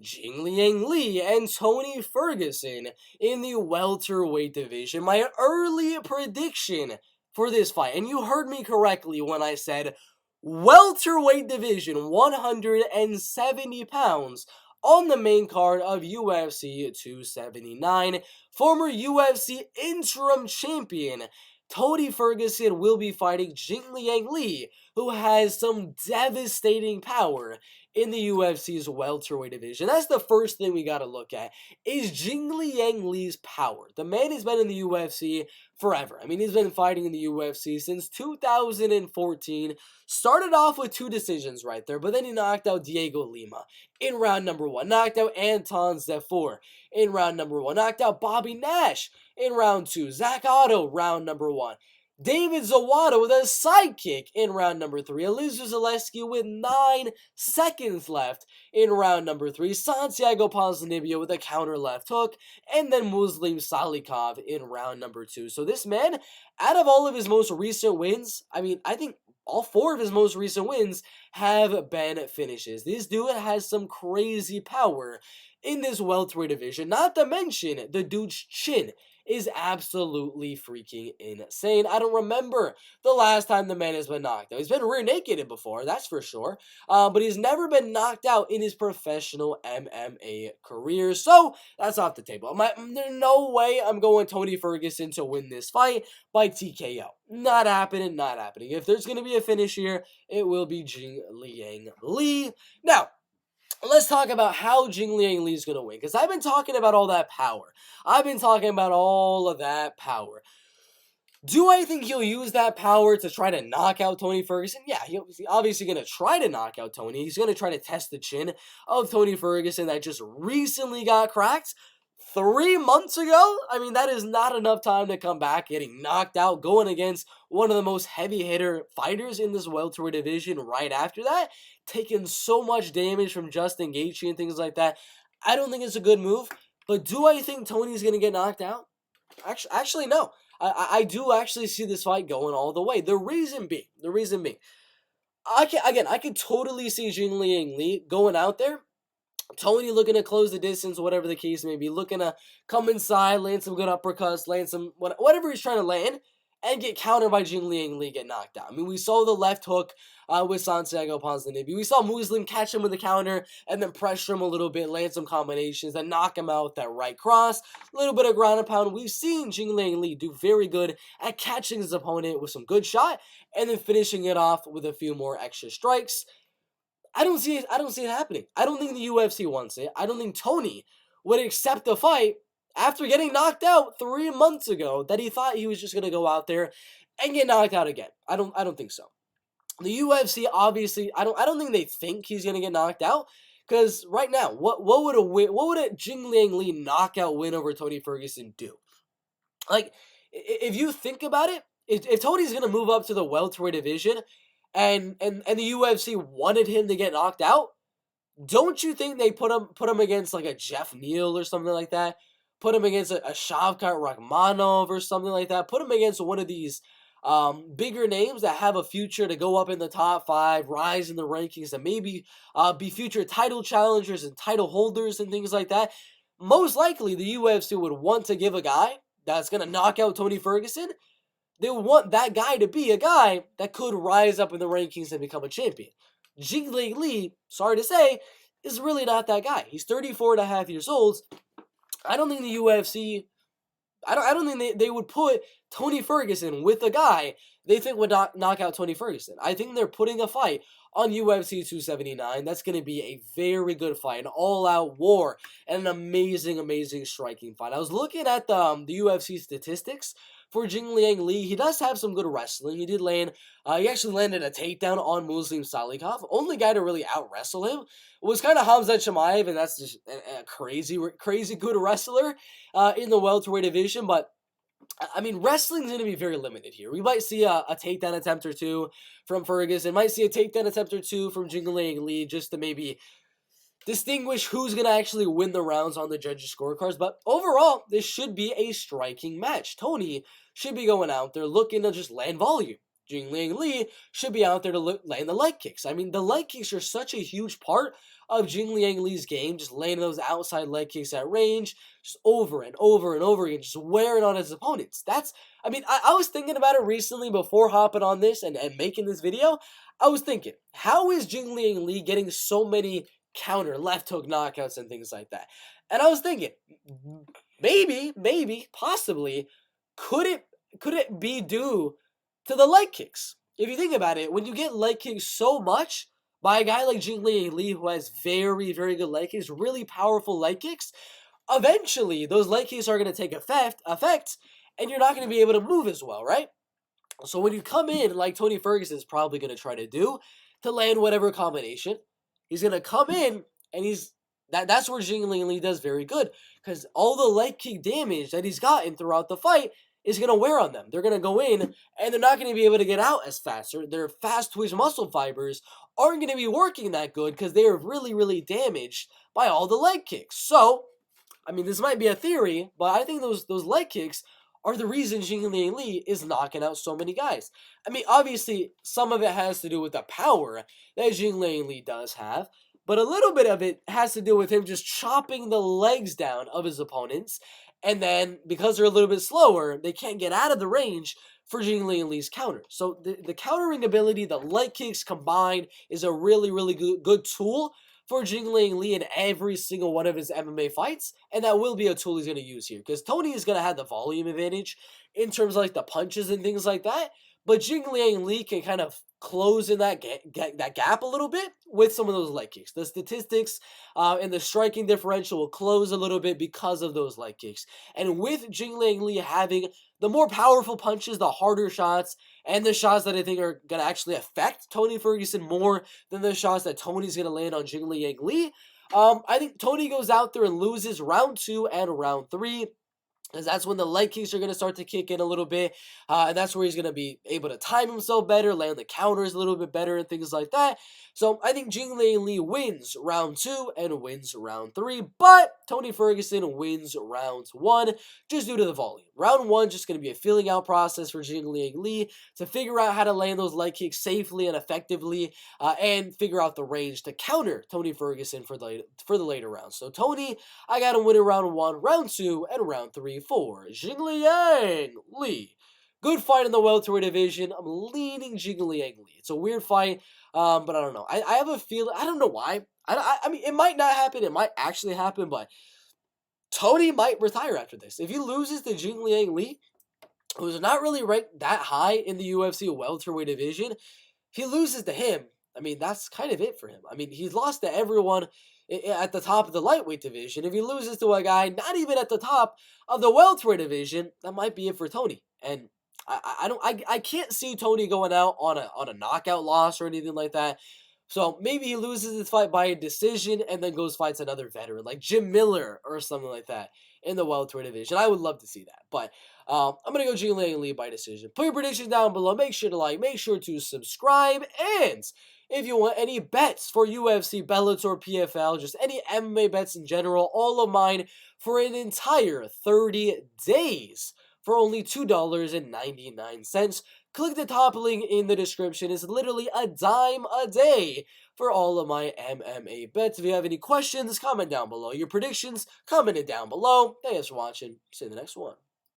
Jingliang Li and Tony Ferguson in the welterweight division. My early prediction for this fight, and you heard me correctly when I said welterweight division, 170 pounds on the main card of UFC 279. Former UFC interim champion Tony Ferguson will be fighting Jingliang Li, who has some devastating power in the UFC's welterweight division. That's the first thing we got to look at, is Jingliang Li's power. The man has been in the UFC forever. I mean, he's been fighting in the UFC since 2014. Started off with 2 decisions right there, but then he knocked out Diego Lima in round number 1. Knocked out Anton Zephyr in round number 1. Knocked out Bobby Nash in round 2. Zach Otto, round number 1. David Zawada with a sidekick in round number 3. Elizeu Zaleski with 9 seconds left in round number 3. Santiago Ponzinibbio with a counter left hook. And then Muslim Salikov in round number 2. So this man, out of all of his most recent wins, I think all 4 of his most recent wins have been finishes. This dude has some crazy power in this welterweight division. Not to mention, the dude's chin is absolutely freaking insane. I don't remember the last time the man has been knocked out. He's been rear naked before, that's for sure. But he's never been knocked out in his professional MMA career. So that's off the table. There's no way I'm going Tony Ferguson to win this fight by TKO. Not happening, not happening. If there's going to be a finish here, it will be Jingliang Li. Now, let's talk about how Jingliang Li is going to win, because I've been talking about all that power. I've been talking about all of that power. Do I think he'll use that power to try to knock out Tony Ferguson? Yeah, he's obviously going to try to knock out Tony. He's going to try to test the chin of Tony Ferguson that just recently got cracked 3 months ago. I mean, that is not enough time to come back getting knocked out, going against one of the most heavy hitter fighters in this welterweight division right after that, taking so much damage from Justin Gaethje and things like that. I don't think it's a good move, but do I think Tony's going to get knocked out? Actually, no. I do actually see this fight going all the way. The reason being, I can totally see Jingliang Li going out there, Tony looking to close the distance, whatever the case may be, looking to come inside, land some good uppercuts, land some, whatever he's trying to land, and get countered by Jingliang Li, get knocked out. I mean, we saw the left hook with Santiago Ponzinibbio. We saw Muslim catch him with a counter and then pressure him a little bit, land some combinations, then knock him out with that right cross, a little bit of ground and pound. We've seen Jingliang Li do very good at catching his opponent with some good shot and then finishing it off with a few more extra strikes. I don't see it happening. I don't think the UFC wants it. I don't think Tony would accept the fight after getting knocked out 3 months ago, that he thought he was just going to go out there and get knocked out again. I don't think so. The UFC, obviously, I don't think they think he's going to get knocked out, because right now, what would a Jingliang Li knockout win over Tony Ferguson do? Like, if you think about it, if Tony's going to move up to the welterweight division and the UFC wanted him to get knocked out, don't you think they put him against like a Jeff Neal or something like that? Put him against a Shavkat Rakhmonov or something like that? Put him against one of these bigger names that have a future to go up in the top 5, rise in the rankings, and maybe be future title challengers and title holders and things like that. Most likely, the UFC would want to give a guy that's going to knock out Tony Ferguson. They would want that guy to be a guy that could rise up in the rankings and become a champion. Jingliang Li, sorry to say, is really not that guy. He's 34 and a half years old. I don't think the UFC, I don't think they would put Tony Ferguson with a guy they think would knock out Tony Ferguson. I think they're putting a fight on UFC 279. That's going to be a very good fight, an all-out war, and an amazing, amazing striking fight. I was looking at the UFC statistics for Jingliang Li. He does have some good wrestling. He did land, he actually landed a takedown on Muslim Salikov. Only guy to really out-wrestle him was kind of Hamzat Chimaev, and that's just a crazy good wrestler in the welterweight division. But I mean, wrestling's going to be very limited here. We might see a takedown attempt or two from Ferguson. Might see a takedown attempt or two from Jingliang Li, just to maybe distinguish who's going to actually win the rounds on the judges' scorecards. But overall, this should be a striking match. Tony should be going out there looking to just land volume. Jingliang Li should be out there to land the leg kicks. I mean, the leg kicks are such a huge part of Jingliang Li's game, just landing those outside leg kicks at range, just over and over and over again, just wearing on his opponents. I mean, I was thinking about it recently before hopping on this and making this video. I was thinking, how is Jingliang Li getting so many counter left hook knockouts and things like that? And I was thinking, maybe, possibly, could it be due to the leg kicks? If you think about it, when you get leg kicks so much by a guy like Jingliang Li, who has very, very good leg kicks, really powerful leg kicks, eventually those leg kicks are going to take effect, and you're not going to be able to move as well, right? So when you come in, like Tony Ferguson is probably going to try to do, to land whatever combination, he's going to come in, and that's where Jingliang Li does very good, because all the leg kick damage that he's gotten throughout the fight is going to wear on them. They're going to go in, and they're not going to be able to get out as faster. Their fast twitch muscle fibers aren't going to be working that good because they are really, really damaged by all the leg kicks. So, I mean, this might be a theory, but I think those leg kicks are the reason Jingliang Li is knocking out so many guys. I mean, obviously, some of it has to do with the power that Jingliang Li does have, but a little bit of it has to do with him just chopping the legs down of his opponents, and then, because they're a little bit slower, they can't get out of the range for Jingliang Li's counter. So the countering ability, the leg kicks combined, is a really, really good tool for Jingliang Li in every single one of his MMA fights, and that will be a tool he's going to use here, because Tony is going to have the volume advantage in terms of like the punches and things like that, but Jingliang Li can kind of close in that gap a little bit with some of those leg kicks. The statistics and the striking differential will close a little bit because of those leg kicks. And with Jingliang Li having the more powerful punches, the harder shots, and the shots that I think are going to actually affect Tony Ferguson more than the shots that Tony's going to land on Jingliang Li, I think Tony goes out there and loses round 2 and round 3. Because that's when the leg kicks are going to start to kick in a little bit. And that's where he's going to be able to time himself better, land the counters a little bit better, and things like that. So I think Jingliang Li wins round 2 and wins round 3. But Tony Ferguson wins round 1 just due to the volume. Round 1 just going to be a feeling out process for Jingliang Li to figure out how to land those leg kicks safely and effectively, and figure out the range to counter Tony Ferguson for the later rounds. So Tony, I got him winning round 1, round 2, and round 3 for Jingliang Li. Good fight in the welterweight division. I'm leaning Jingliang Li. It's a weird fight, but I don't know. I have a feeling. I don't know why. I mean, it might not happen. It might actually happen, but Tony might retire after this. If he loses to Jingliang Li, who's not really ranked that high in the UFC welterweight division, if he loses to him, I mean, that's kind of it for him. I mean, he's lost to everyone at the top of the lightweight division. If he loses to a guy not even at the top of the welterweight division, that might be it for Tony. And I can't see Tony going out on a knockout loss or anything like that. So maybe he loses this fight by a decision and then goes fights another veteran like Jim Miller or something like that in the welterweight division. I would love to see that. But I'm going to go Jingliang Li by decision. Put your predictions down below. Make sure to like, make sure to subscribe, and if you want any bets for UFC, Bellator, PFL, just any MMA bets in general, all of mine for an entire 30 days for only $2.99. Click the top link in the description. It's literally a dime a day for all of my MMA bets. If you have any questions, comment down below. Your predictions, comment it down below. Thanks for watching. See you in the next one.